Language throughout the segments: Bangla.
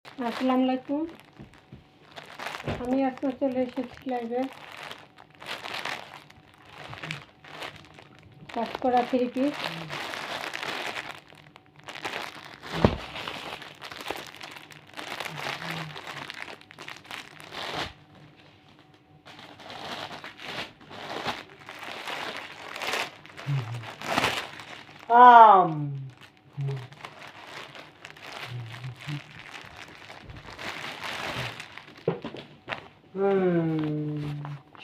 আসসালামু আলাইকুম। আমি আজকে চলে এসেছি লাইভে কাজ করা 3 পিস।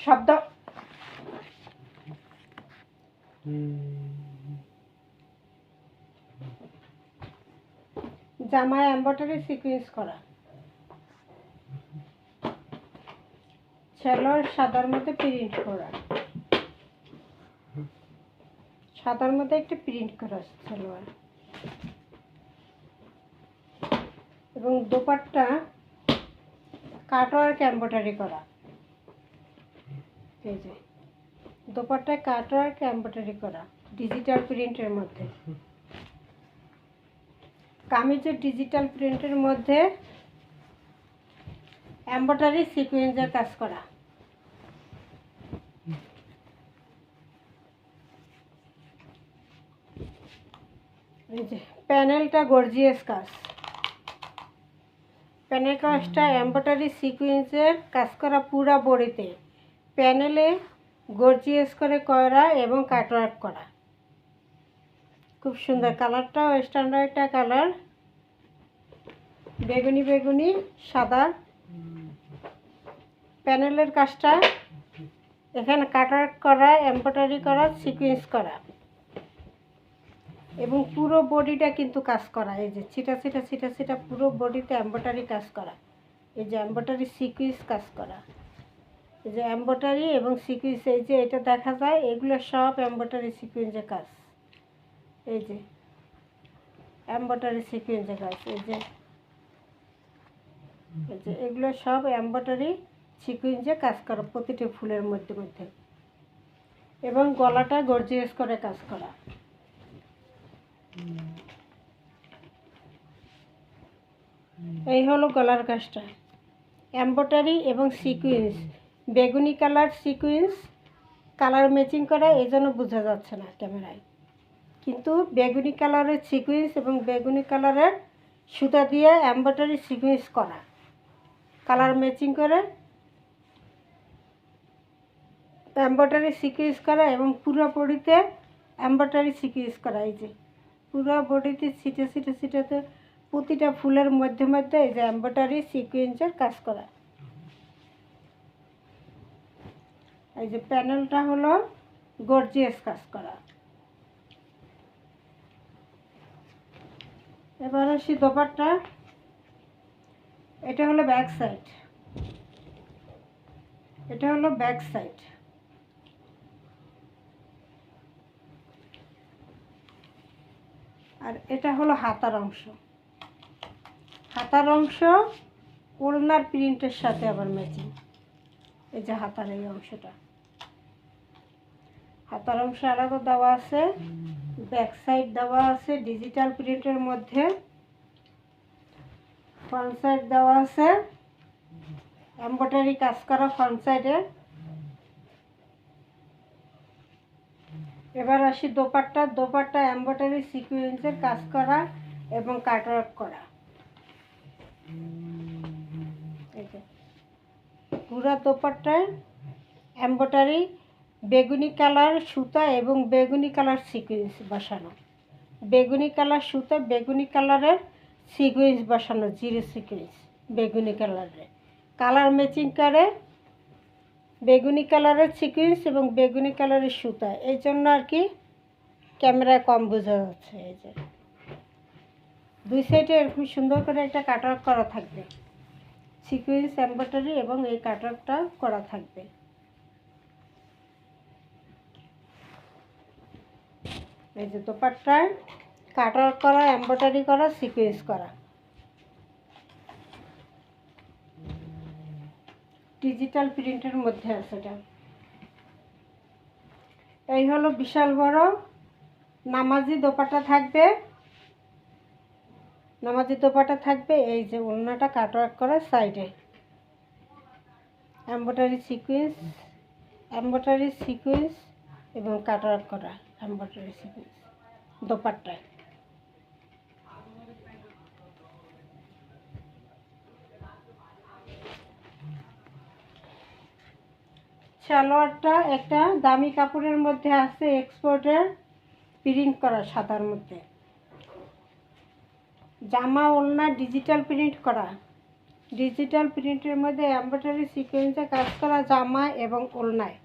শব্দ জামায় এমব্রয়ডারি সিকোয়েন্স করা, সেলোয়ার সাদার মধ্যে প্রিন্ট করা, সাদার মধ্যে একটা প্রিন্ট করা সেলোয়ার, এবং দোপাট্টা কাটওয়ার্ক এমব্রয়ডারি করা। এই যে দোপাট্টায় কাটওয়ার্ক এমব্রয়ডারি করা ডিজিটাল প্রিন্টের মধ্যে, কামিজের ডিজিটাল প্রিন্টের মধ্যে এমব্রয়ডারি সিকোয়েন্সের কাজ করা। এই যে প্যানেলটা গর্জিয়াস কাজ, প্যানেল কাজটা এমব্রয়ডারি সিকোয়েন্সের কাজ করা পুরা বডিতে, প্যানেলে গর্জিয়াস করে করা এবং কাটওয়ার্ক করা। খুব সুন্দর, কালারটাও স্ট্যান্ডার্ড একটা কালার, বেগুনি বেগুনি সাদা। প্যানেলের কাজটা এখানে কাটওয়ার্ক করা, এমব্রয়ডারি করা, সিকোয়েন্স করা এবং পুরো বডিটা কিন্তু কাজ করা। এই যে ছিটা ছিটা ছিটা ছিটা পুরো বডিতে এমব্রয়ডারি কাজ করা। এই যে এমব্রয়ডারি সিকোয়েন্স কাজ করা, এই যে এমব্রয়ডারি এবং সিকোয়েন্স, এই যে এটা দেখা যায়, এগুলো সব এমব্রয়ডারি সিকোয়েন্সের কাজ। এই যে এমব্রয়ডারি সিকোয়েন্সের কাজ, এই যে এগুলো সব এমব্রয়ডারি সিকোয়েন্সে কাজ করা প্রতিটি ফুলের মধ্যে মধ্যে, এবং গলাটা গর্জিয়াস করে কাজ করা। এই হলো গলার কাজটা, এমব্রয়ডারি এবং সিকোয়েন্স, বেগুনি কালার সিকোয়েন্স, কালার ম্যাচিং করা, এই জন্য বোঝা যাচ্ছে না ক্যামেরায়, কিন্তু বেগুনি কালারের সিকোয়েন্স এবং বেগুনি কালারের সুতা দিয়ে এমব্রয়ডারি সিকোয়েন্স করা, কালার ম্যাচিং করে এমব্রয়ডারি সিকোয়েন্স করা এবং পুরো বডিতে এমব্রয়ডারি সিকোয়েন্স করা। এই যে পুরো বডিতে ছিটে ছিটে ছিটাতে প্রতিটা ফুলের মধ্যে মধ্যে এই যে এমব্রয়ডারি সিকোয়েন্সের কাজ করা। এই যে প্যানেলটা হলো গর্জিয়াস কাজ করা। এবার আসি দোপাট্টা, এটা হলো ব্যাক সাইড, এটা হলো ব্যাক সাইড, আর এটা হলো হাতার অংশ। হাতার অংশ ওড়নার প্রিন্টের সাথে আবার ম্যাচিং। এই যে হাতার এই অংশটা, হাতার অংশ আলাদা দেওয়া আছে, ব্যাক সাইড দেওয়া আছে ডিজিটাল প্রিন্টের মধ্যে, ফ্রন্ট সাইড দেওয়া আছে এমব্রয়ডারি কাজ করা ফ্রন্ট সাইডে। এবার আসি দোপাট্টা, দোপাট্টা এমব্রয়ডারি সিকোয়েন্সের কাজ করা এবং কাটওয়ার্ক করা। পুরা দোপাট্টায় এমব্রয়ডারি বেগুনি কালার সুতা এবং বেগুনি কালার সিকোয়েন্স বসানো, বেগুনি কালার সুতা, বেগুনি কালারের সিকোয়েন্স বসানো, জিরো সিকোয়েন্স বেগুনি কালারের, কালার ম্যাচিং করে বেগুনি কালারের সিকোয়েন্স এবং বেগুনি কালারের সুতা, এই জন্য আর কি ক্যামেরায় কম বোঝা যাচ্ছে। এই যে দুই সাইডে এরকম সুন্দর করে একটা কাটওয়ার্ক করা থাকবে, সিকোয়েন্স এমব্রয়ডারি এবং এই কাটওয়ার্কটা করা থাকবে। এই যে দোপাট্টায় কাটওয়ার্ক করা, এমব্রয়ডারি করা, সিকোয়েন্স করা, ডিজিটাল প্রিন্টের মধ্যে আছে এটা। এই হলো বিশাল বড় নামাজি দোপাট্টা থাকবে, নামাজি দোপাট্টা থাকবে এই যে ওড়নাটা কাটওয়ার্ক করা সাইডে এমব্রয়ডারি সিকোয়েন্স এবং কাটওয়ার্ক করা এমব্রয়ডারি সিকোয়েন্স দোপাট্টায়। সালোয়ারটা একটা দামি কাপড়ের মধ্যে আছে, এক্সপোর্টের প্রিন্ট করা সাদার মধ্যে। জামা ওড়না ডিজিটাল প্রিন্ট করা, ডিজিটাল প্রিন্টের মধ্যে এমব্রয়ডারি সিকোয়েন্সে কাজ করা জামা এবং ওড়নায়।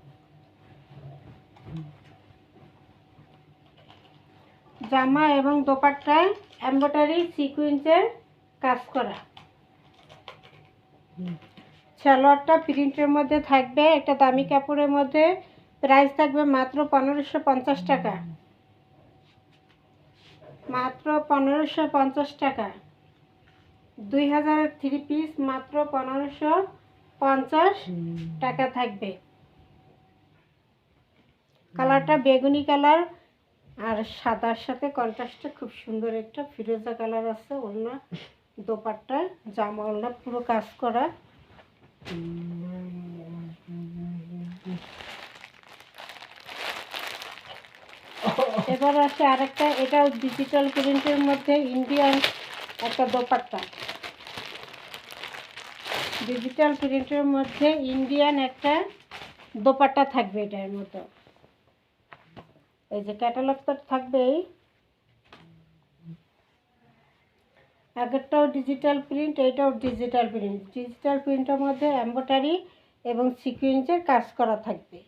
জামা এবং দোপাট্টায় এমব্রয়ডারি সিকোয়েন্সের কাজ করা। সালোয়ারটা প্রিন্টের মধ্যে থাকবে, একটা দামি কাপড়ের মধ্যে। প্রাইস থাকবে মাত্র 1550 টাকা, মাত্র 1550 টাকা। 2000-এর 3 পিস মাত্র 1550 টাকা থাকবে। কালারটা বেগুনি কালার আর সাদার সাথে কন্ট্রাস্টে খুব সুন্দর একটা ফিরোজা কালার আছে। ওড়না দোপাট্টায় জামা ওড়না পুরো কাজ করা। এবার আছে আরেকটা, এটাও ডিজিটাল প্রিন্টের মধ্যে ইন্ডিয়ান একটা দোপাট্টা। ডিজিটাল প্রিন্টের মধ্যে ইন্ডিয়ান একটা দোপাট্টা থাকবে এটার মতো। এই যে ক্যাটালগটা থাকবেই। আগেরটাও ডিজিটাল প্রিন্ট, এইটাও ডিজিটাল প্রিন্ট। ডিজিটাল প্রিন্টের মধ্যে এমব্রয়ডারি এবং সিকোয়েন্সের কাজ করা থাকবে।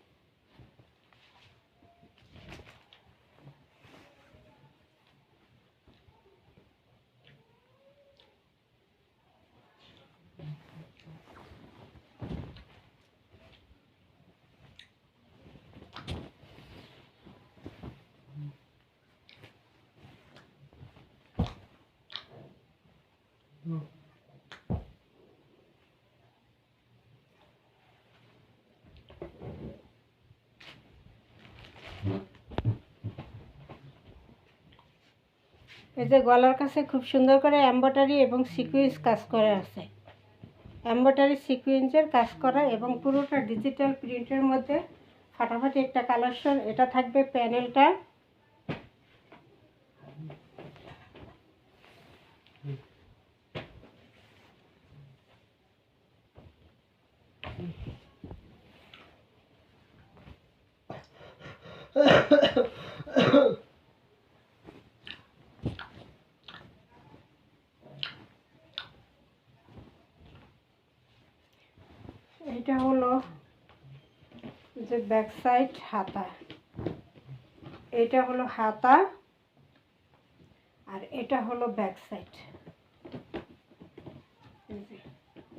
এই যে গলার কাছে খুব সুন্দর করে এমব্রয়ডারি এবং সিকোয়েন্স কাজ করা আছে। এমব্রয়ডারি সিকোয়েন্সের কাজ করা এবং পুরোটা ডিজিটাল প্রিন্টের মধ্যে ফাটাফাটি একটা কালেকশন। এটা থাকবে প্যানেলটা। এটা হলো যে ব্যাক সাইড হাতা, এটা হলো হাতা আর এটা হলো ব্যাক সাইড।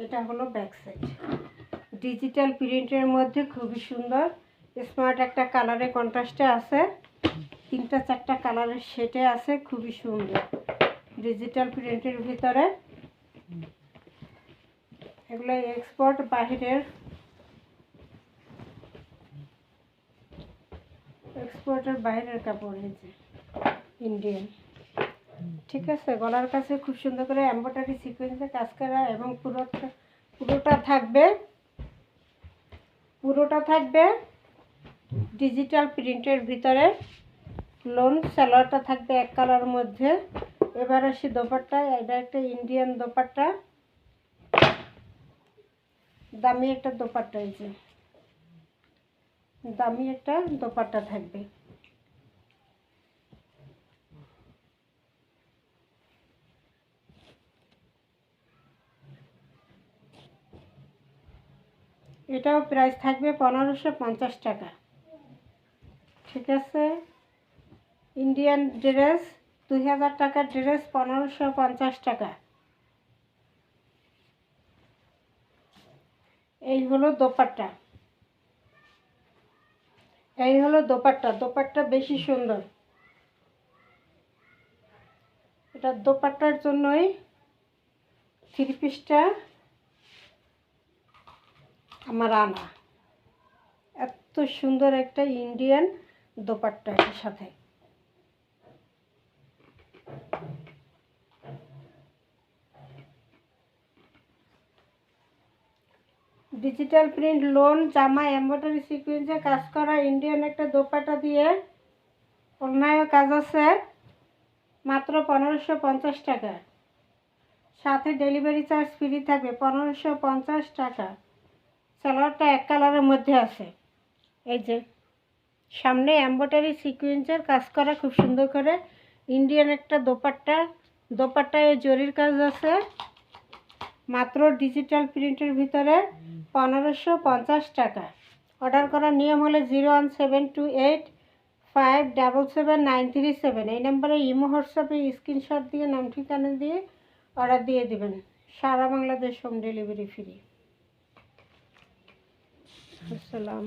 এটা হলো ব্যাক সাইড ডিজিটাল প্রিন্টের মধ্যে খুবই সুন্দর স্মার্ট একটা কালারে কন্ট্রাস্টে আছে। 3-4টা কালারের সেটে আছে, খুবই সুন্দর ডিজিটাল প্রিন্টের ভিতরে। এগুলো এক্সপোর্ট বাহিরের, এক্সপোর্টের বাইরের কাপড়, হয়েছে ইন্ডিয়ান। ঠিক আছে, গলার কাছে খুব সুন্দর করে এমব্রয়ডারি সিকোয়েন্সে কাজ করা এবং পুরোটা থাকবে ডিজিটাল প্রিন্টের ভিতরে। লোন সালোয়ারটা থাকবে এক কালার মধ্যে। এবার আসি দোপাট্টা। এটা একটা ইন্ডিয়ান দোপাট্টা, দামি একটা দোপাট্টা। এই যে দামি একটা দোপাট্টা থাকবে। এটাও প্রাইস থাকবে 1550 টাকা। ঠিক আছে, ইন্ডিয়ান ড্রেস 2000 টাকার ড্রেস 1550 টাকা। এই হলো দোপাট্টা, এই হলো দোপাট্টা। দোপাট্টা বেশি সুন্দর। এটা দোপাট্টার জন্যই 3 পিসটা আমার আনা। এত সুন্দর একটা ইন্ডিয়ান দোপাট্টা এর সাথে। ডিজিটাল প্রিন্ট লোন জামা এমব্রয়ডারি সিকোয়েন্সে কাজ করা ইন্ডিয়ান একটা দোপাট্টা দিয়ে অন্যায় কাজ আছে মাত্র 1550 টাকা। সাথে ডেলিভারি চার্জ ফ্রি থাকবে 1550 টাকা। সালোয়ারটা এক কালারের মধ্যে আছে। এই যে সামনে এমব্রয়ডারি সিকোয়েন্সের কাজ করা খুব সুন্দর করে ইন্ডিয়ান একটা দোপাট্টায় জরির কাজ আছে মাত্র ডিজিটাল প্রিন্টের ভিতরে 1550 টাকা। অর্ডার করার নিয়ম হলো 01728577937 এই নম্বরে ইমো হোয়াটসঅ্যাপে স্ক্রিনশট দিয়ে নাম ঠিকানা দিয়ে অর্ডার দিয়ে দেবেন। সারা বাংলাদেশ হোম ডেলিভারি ফ্রি। আসসালামু